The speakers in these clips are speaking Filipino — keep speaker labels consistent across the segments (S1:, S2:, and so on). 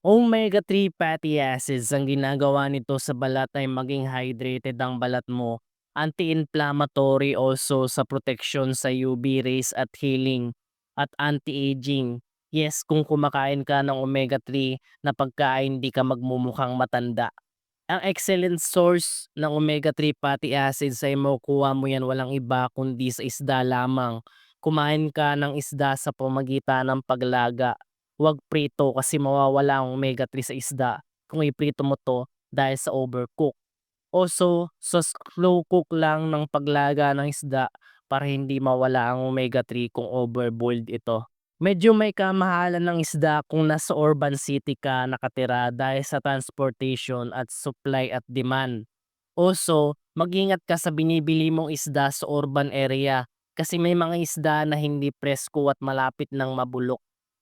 S1: Omega-3 fatty acids ang ginagawa nito sa balat ay maging hydrated ang balat mo, anti-inflammatory also sa proteksyon sa UV rays at healing, at anti-aging. Yes, kung kumakain ka ng omega-3 na pagkain, di ka magmumukhang matanda. Ang excellent source ng omega-3 fatty acids ay makukuha mo yan walang iba kundi sa isda lamang. Kumain ka ng isda sa pamagitan ng paglaga. Huwag prito kasi mawawala ang omega-3 sa isda kung iprito mo to dahil sa overcook. Also, sa slow cook lang ng paglaga ng isda para hindi mawala ang omega-3 kung overboiled ito. Medyo may kamahalan ng isda kung nasa urban city ka nakatira dahil sa transportation at supply at demand. Also, mag-ingat ka sa binibili mong isda sa urban area kasi may mga isda na hindi presko at malapit ng mabulok.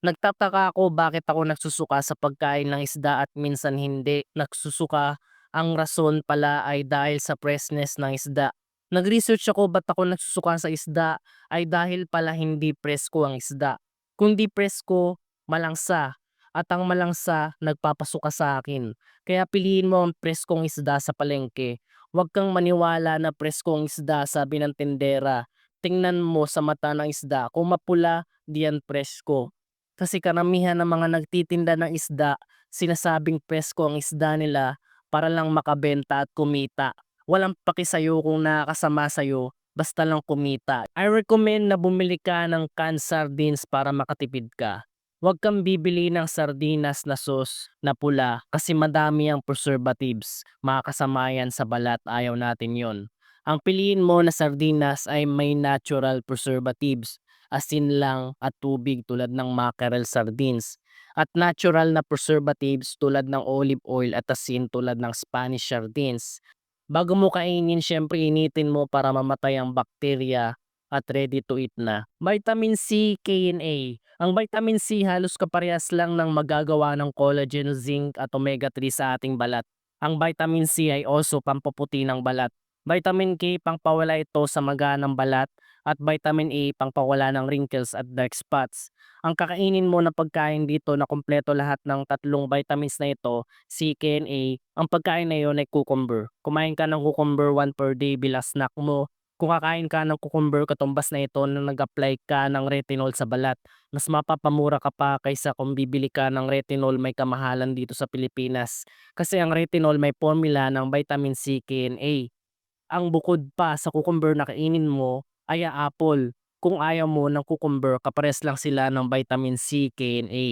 S1: Nagtataka ako bakit ako nagsusuka sa pagkain ng isda at minsan hindi nagsusuka. Ang rason pala ay dahil sa freshness ng isda. Nag-research ako ba't ako nagsusuka sa isda ay dahil pala hindi presko ang isda. Kung di presko, malangsa. At ang malangsa, nagpapasuka sa akin. Kaya piliin mo ang preskong isda sa palengke. Huwag kang maniwala na preskong isda sabi ng tindera. Tingnan mo sa mata ng isda. Kung mapula, diyan presko. Kasi karamihan ng mga nagtitinda ng isda, sinasabing presko ang isda nila para lang makabenta at kumita. Walang paki sa'yo kung nakakasama sa'yo, basta lang kumita. I recommend na bumili ka ng canned sardines para makatipid ka. Huwag kang bibili ng sardinas na sauce na pula kasi madami ang preservatives. Makakasama yan sa balat, ayaw natin yon. Ang piliin mo na sardinas ay may natural preservatives, asin lang at tubig tulad ng mackerel sardines, at natural na preservatives tulad ng olive oil at asin tulad ng Spanish sardines. Bago mo kainin, syempre initin mo para mamatay ang bakterya at ready to eat na. Vitamin C, K and A. Ang vitamin C halos kaparehas lang ng magagawa ng collagen, zinc at omega-3 sa ating balat. Ang vitamin C ay also pampaputi ng balat. Vitamin K pangpawala ito sa maga ng balat at vitamin A pangpawala ng wrinkles at dark spots. Ang kakainin mo na pagkain dito na kumpleto lahat ng tatlong vitamins na ito, C, K and A, ang pagkain na yun ay cucumber. Kumain ka ng cucumber 1 per day bilang snack mo. Kung kakain ka ng cucumber katumbas na ito na nag-apply ka ng retinol sa balat, mas mapapamura ka pa kaysa kung bibili ka ng retinol may kamahalan dito sa Pilipinas. Kasi ang retinol may formula ng vitamin C, K and A. Ang bukod pa sa cucumber na kainin mo ay ang apple. Kung ayaw mo ng cucumber, kapares lang sila ng vitamin C, K and A.